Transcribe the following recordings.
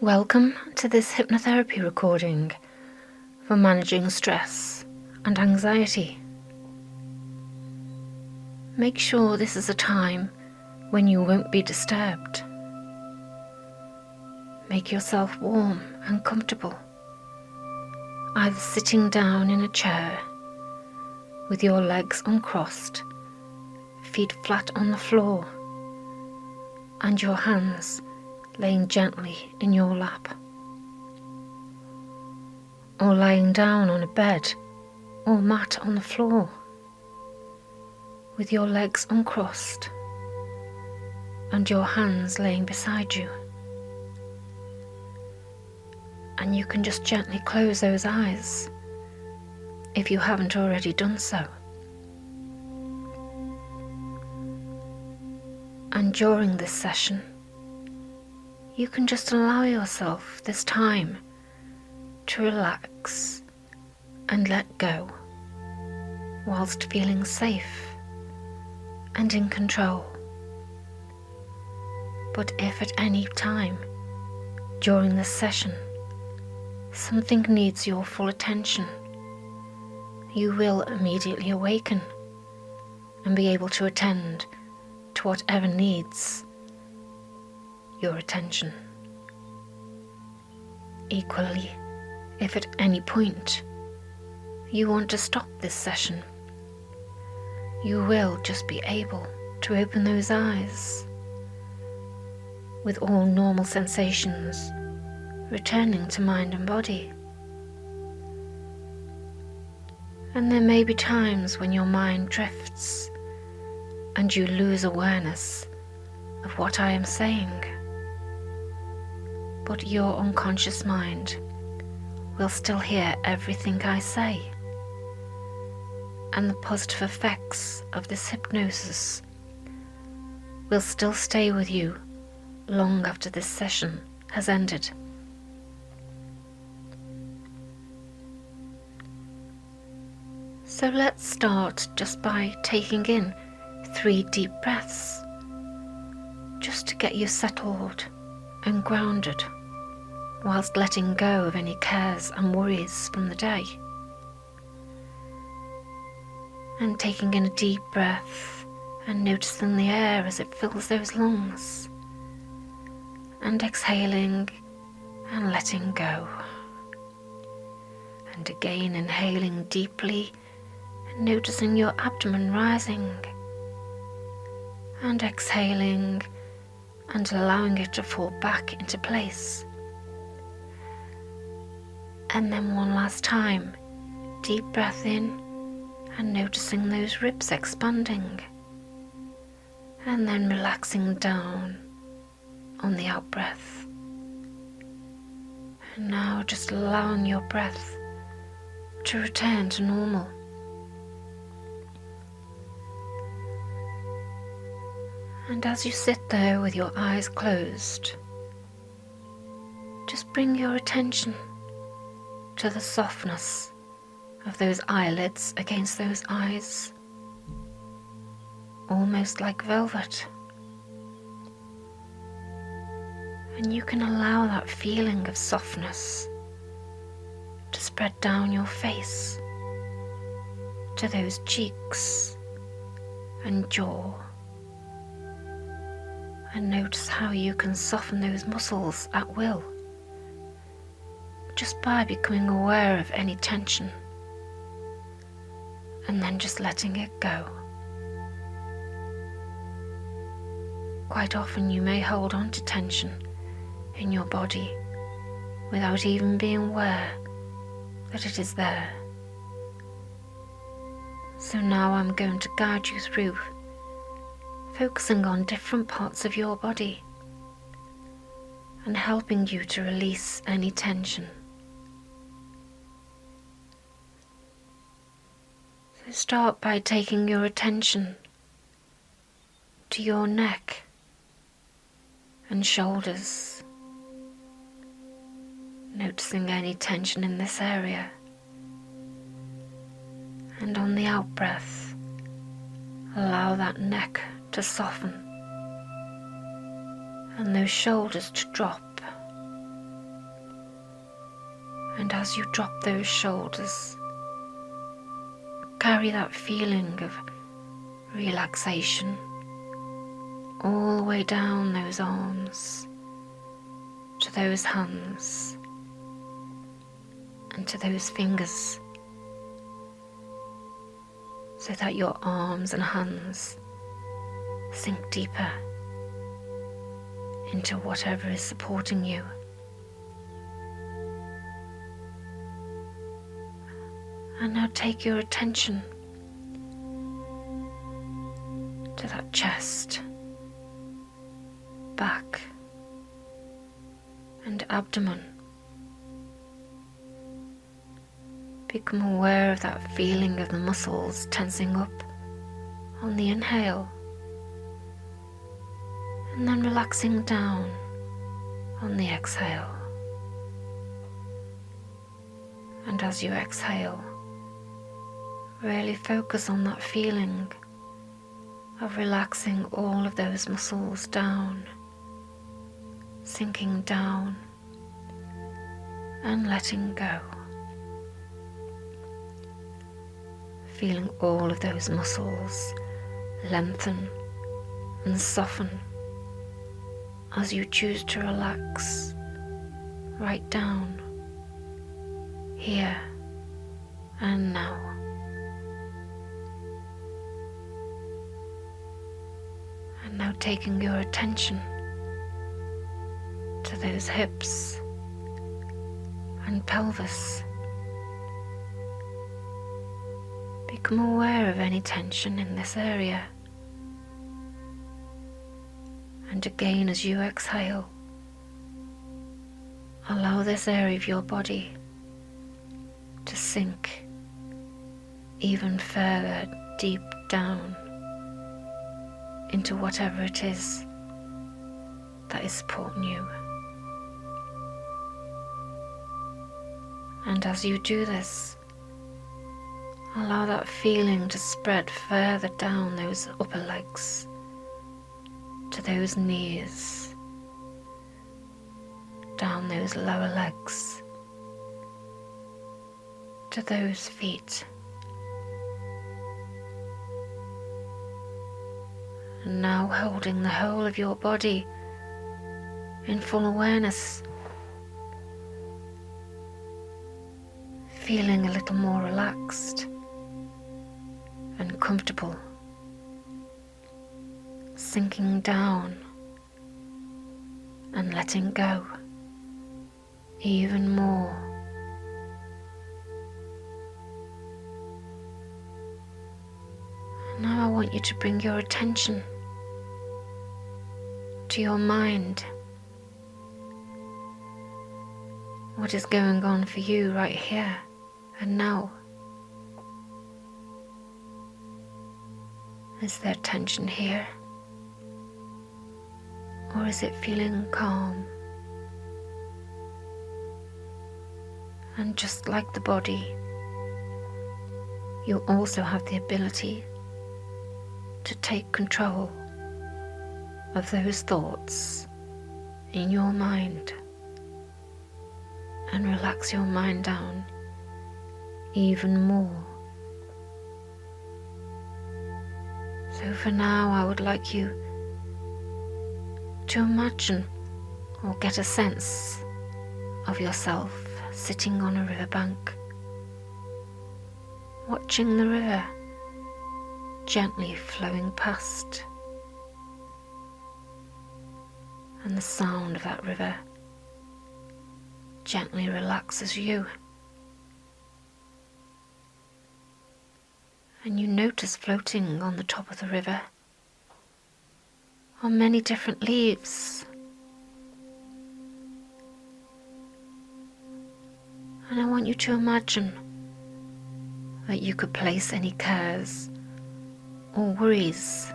Welcome to this hypnotherapy recording for managing stress and anxiety. Make sure this is a time when you won't be disturbed. Make yourself warm and comfortable, either sitting down in a chair with your legs uncrossed, feet flat on the floor, and your hands laying gently in your lap, or lying down on a bed or mat on the floor with your legs uncrossed and your hands laying beside you. And you can just gently close those eyes if you haven't already done so. And during this session, you can just allow yourself this time to relax and let go, whilst feeling safe and in control. But if at any time during this session something needs your full attention, you will immediately awaken and be able to attend to whatever needs your attention. Equally, if at any point you want to stop this session, you will just be able to open those eyes with all normal sensations returning to mind and body. And there may be times when your mind drifts and you lose awareness of what I am saying, but your unconscious mind will still hear everything I say, and the positive effects of this hypnosis will still stay with you long after this session has ended. So let's start just by taking in 3 deep breaths, just to get you settled and grounded, whilst letting go of any cares and worries from the day. And taking in a deep breath and noticing the air as it fills those lungs, and exhaling and letting go. And again inhaling deeply and noticing your abdomen rising, and exhaling and allowing it to fall back into place. And then one last time, deep breath in and noticing those ribs expanding, and then relaxing down on the out breath. And now just allowing your breath to return to normal. And as you sit there with your eyes closed, just bring your attention to the softness of those eyelids against those eyes, almost like velvet. And you can allow that feeling of softness to spread down your face, to those cheeks and jaw. And notice how you can soften those muscles at will, just by becoming aware of any tension, and then just letting it go. Quite often you may hold on to tension in your body without even being aware that it is there. So now I'm going to guide you through, focusing on different parts of your body and helping you to release any tension. So start by taking your attention to your neck and shoulders, noticing any tension in this area. And on the out breath, allow that neck to soften and those shoulders to drop And as you drop those shoulders, carry that feeling of relaxation all the way down those arms, to those hands, and to those fingers, so that your arms and hands sink deeper into whatever is supporting you. And now take your attention to that chest, back, and abdomen. Become aware of that feeling of the muscles tensing up on the inhale, and then relaxing down on the exhale. And as you exhale, really focus on that feeling of relaxing all of those muscles down, sinking down and letting go. Feeling all of those muscles lengthen and soften as you choose to relax right down, here and now. And now taking your attention to those hips and pelvis. Become aware of any tension in this area. And again, as you exhale, allow this area of your body to sink even further deep down into whatever it is that is supporting you. And as you do this, allow that feeling to spread further down those upper legs, to those knees, down those lower legs, to those feet. And now holding the whole of your body in full awareness, feeling a little more relaxed and comfortable, sinking down and letting go even more. Now I want you to bring your attention to your mind. What is going on for you right here and now? Is there tension here? Or is it feeling calm? And just like the body, you also have the ability to take control of those thoughts in your mind and relax your mind down even more. So for now, I would like you to imagine or get a sense of yourself sitting on a riverbank, watching the river gently flowing past, and the sound of that river gently relaxes you. And you notice floating on the top of the river are many different leaves. And I want you to imagine that you could place any cares or worries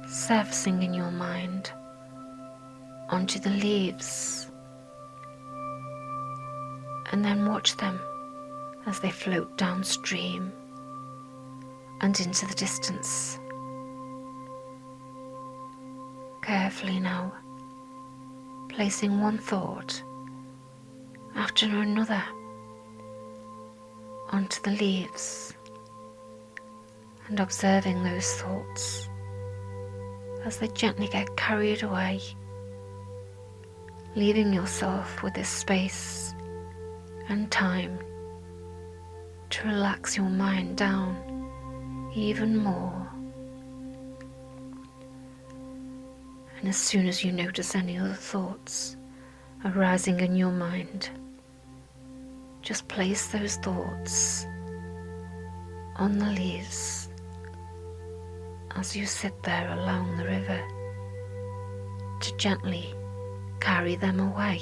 surfacing in your mind onto the leaves, and then watch them as they float downstream and into the distance. Carefully now, placing one thought after another onto the leaves and observing those thoughts as they gently get carried away, leaving yourself with this space and time to relax your mind down even more. And as soon as you notice any other thoughts arising in your mind, just place those thoughts on the leaves as you sit there along the river to gently carry them away.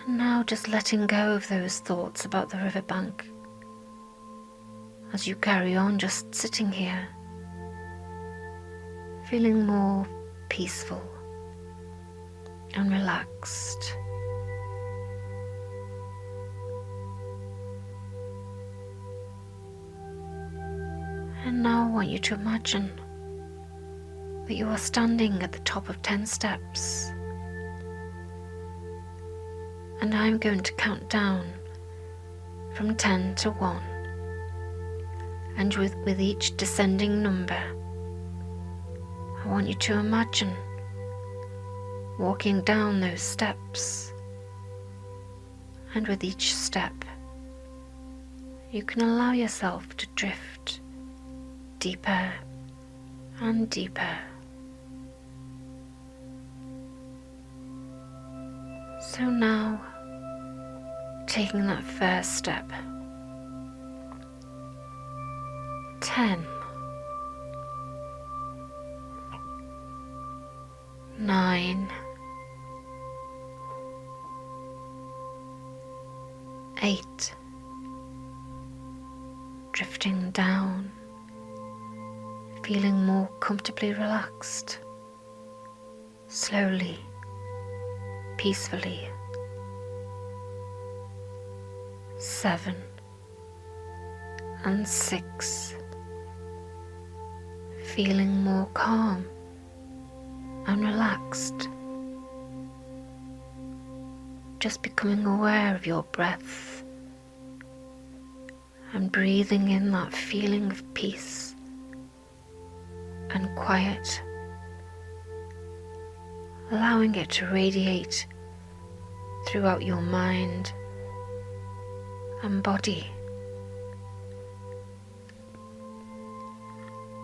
And now just letting go of those thoughts about the riverbank as you carry on just sitting here, feeling more peaceful and relaxed. And now I want you to imagine that you are standing at the top of 10 steps, and I'm going to count down from 10 to 1, and with each descending number, I want you to imagine walking down those steps, and with each step you can allow yourself to drift deeper and deeper. So now, taking that first step, 10, 9, 8, drifting down, feeling more comfortably relaxed, slowly, peacefully. 7 and 6, feeling more calm and relaxed, just becoming aware of your breath and breathing in that feeling of peace and quiet, allowing it to radiate throughout your mind and body.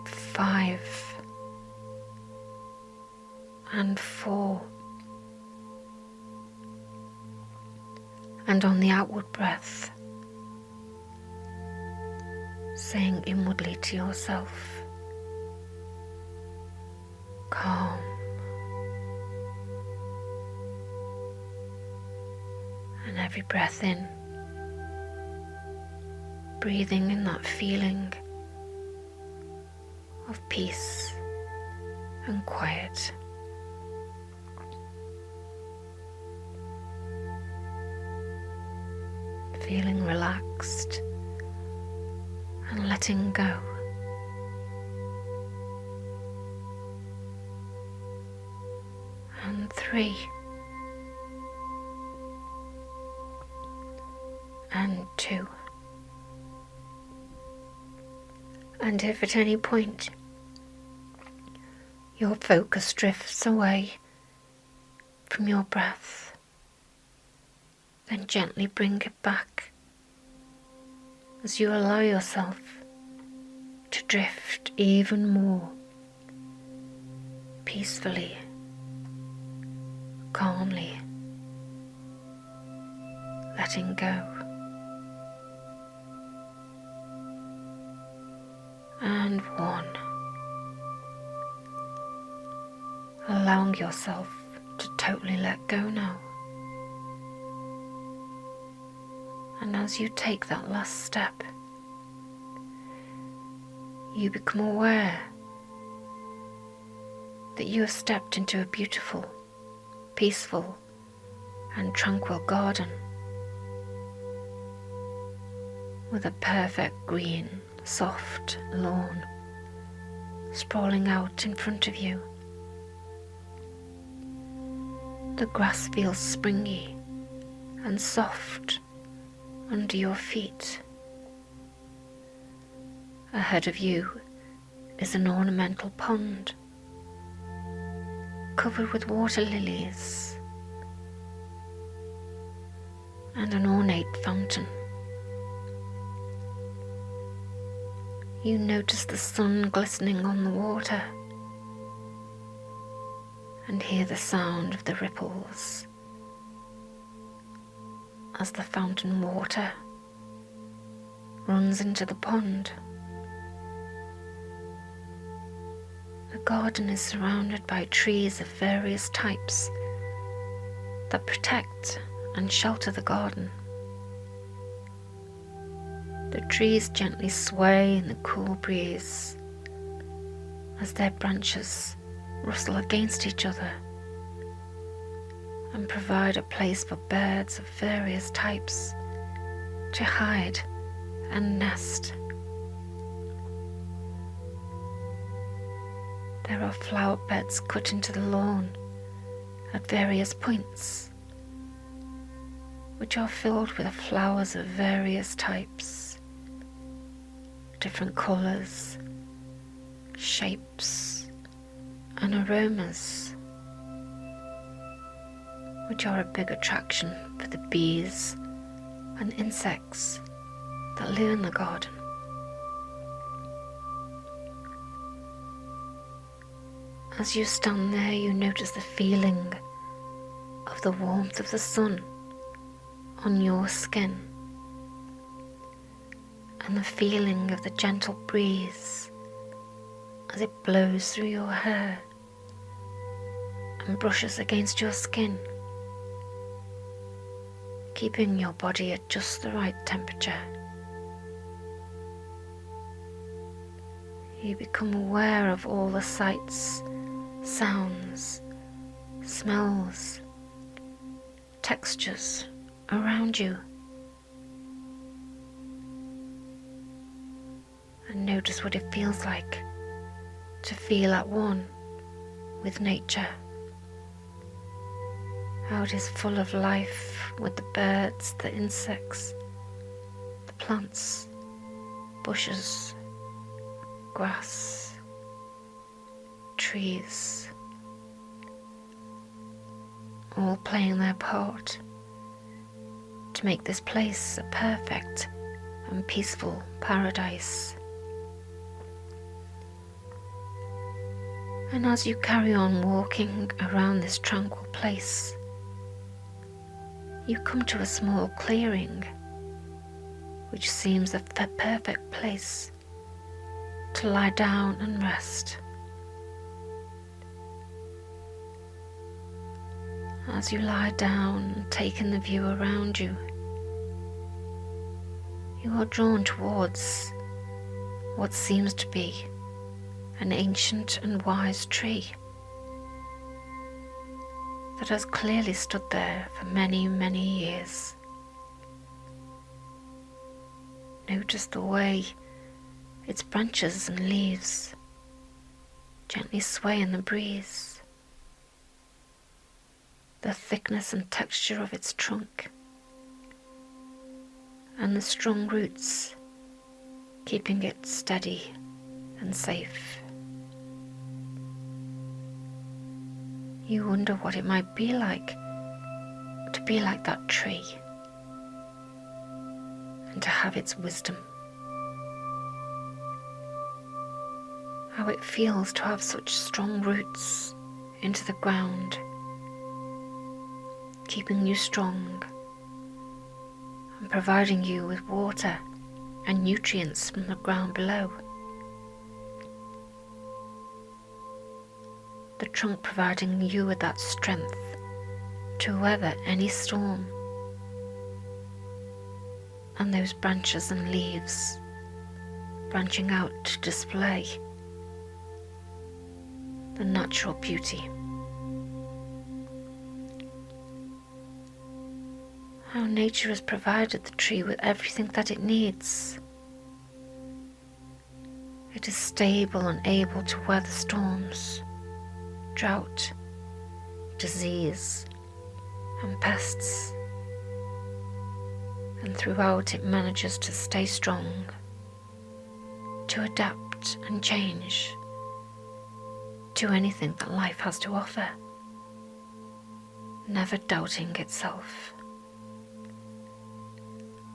5 and 4, and on the outward breath, saying inwardly to yourself, calm. And every breath in, breathing in that feeling of peace and quiet. Feeling relaxed and letting go. And 3 and 2. And if at any point your focus drifts away from your breath, then gently bring it back as you allow yourself to drift even more peacefully, calmly, letting go. And 1. Allowing yourself to totally let go now. And as you take that last step, you become aware that you have stepped into a beautiful, peaceful, and tranquil garden with a perfect green, soft lawn sprawling out in front of you. The grass feels springy and soft under your feet. Ahead of you is an ornamental pond covered with water lilies and an ornate fountain. You notice the sun glistening on the water and hear the sound of the ripples as the fountain water runs into the pond. The garden is surrounded by trees of various types that protect and shelter the garden. The trees gently sway in the cool breeze as their branches rustle against each other and provide a place for birds of various types to hide and nest. There are flower beds cut into the lawn at various points, which are filled with flowers of various types, different colours, shapes, and aromas, which are a big attraction for the bees and insects that live in the garden. As you stand there, you notice the feeling of the warmth of the sun on your skin and the feeling of the gentle breeze as it blows through your hair and brushes against your skin, keeping your body at just the right temperature. You become aware of all the sights, sounds, smells, textures around you, and notice what it feels like to feel at one with nature, how it is full of life with the birds, the insects, the plants, bushes, grass, trees, all playing their part to make this place a perfect and peaceful paradise. And as you carry on walking around this tranquil place, you come to a small clearing which seems the perfect place to lie down and rest. As you lie down and take in the view around you, you are drawn towards what seems to be an ancient and wise tree that has clearly stood there for many, many years. Notice the way its branches and leaves gently sway in the breeze, the thickness and texture of its trunk, and the strong roots keeping it steady and safe. You wonder what it might be like to be like that tree and to have its wisdom. How it feels to have such strong roots into the ground, keeping you strong and providing you with water and nutrients from the ground below. The trunk providing you with that strength to weather any storm, and those branches and leaves branching out to display the natural beauty. How nature has provided the tree with everything that it needs. It is stable and able to weather storms, drought, disease, and pests, and throughout it manages to stay strong, to adapt and change to anything that life has to offer, never doubting itself,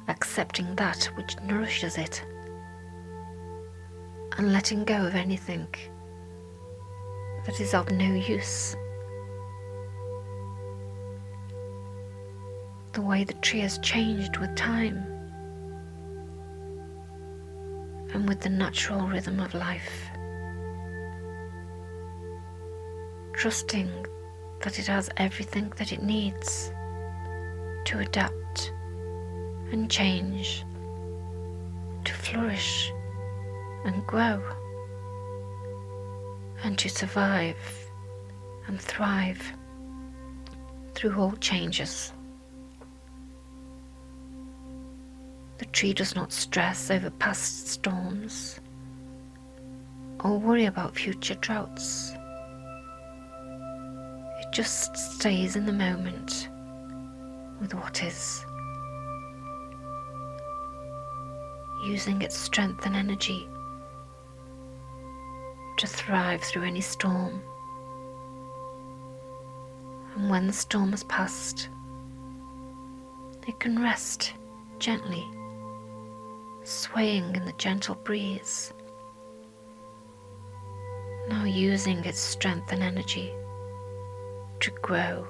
accepting that which nourishes it, and letting go of anything that is of no use. The way the tree has changed with time and with the natural rhythm of life, trusting that it has everything that it needs to adapt and change, to flourish and grow, and to survive and thrive through all changes. The tree does not stress over past storms or worry about future droughts. It just stays in the moment with what is, using its strength and energy to thrive through any storm. And when the storm has passed, it can rest gently, swaying in the gentle breeze, now using its strength and energy to grow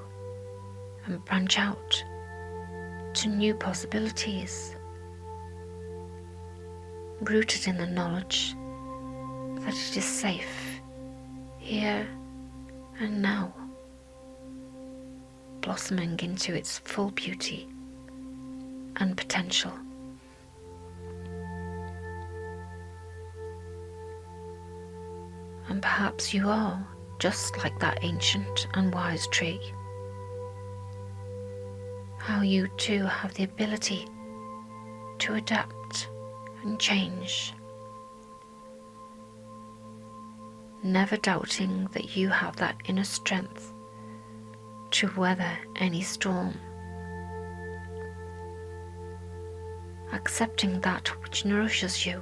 and branch out to new possibilities, rooted in the knowledge that it is safe here and now, blossoming into its full beauty and potential. And perhaps you are just like that ancient and wise tree. How you too have the ability to adapt and change, never doubting that you have that inner strength to weather any storm, accepting that which nourishes you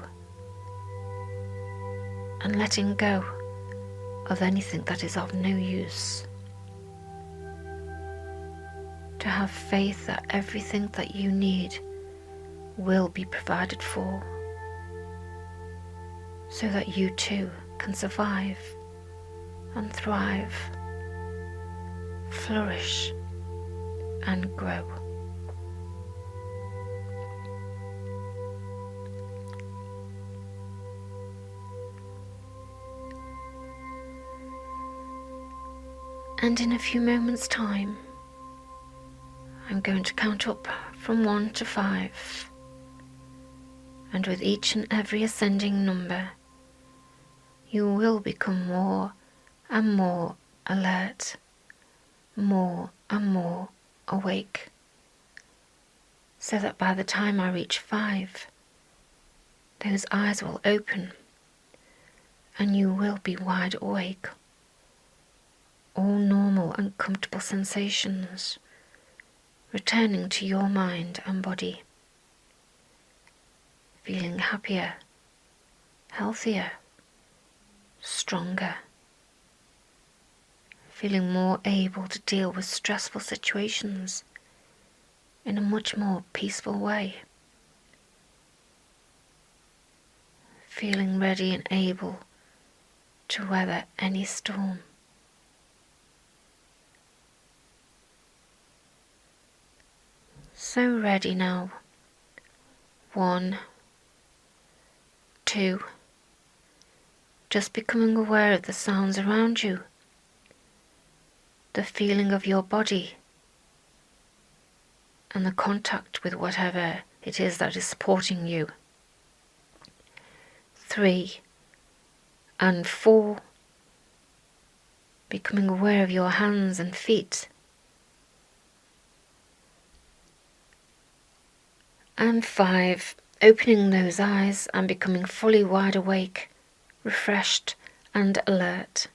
and letting go of anything that is of no use, to have faith that everything that you need will be provided for, so that you too can survive and thrive, flourish and grow. And in a few moments' time, I'm going to count up from 1 to 5, and with each and every ascending number, you will become more and more alert, more and more awake, so that by the time I reach 5, those eyes will open and you will be wide awake. All normal and comfortable sensations returning to your mind and body, feeling happier, healthier, stronger, feeling more able to deal with stressful situations in a much more peaceful way, feeling ready and able to weather any storm. So ready now. 1, 2, just becoming aware of the sounds around you, the feeling of your body, and the contact with whatever it is that is supporting you. 3 and 4, becoming aware of your hands and feet. And 5, opening those eyes and becoming fully wide awake, refreshed and alert.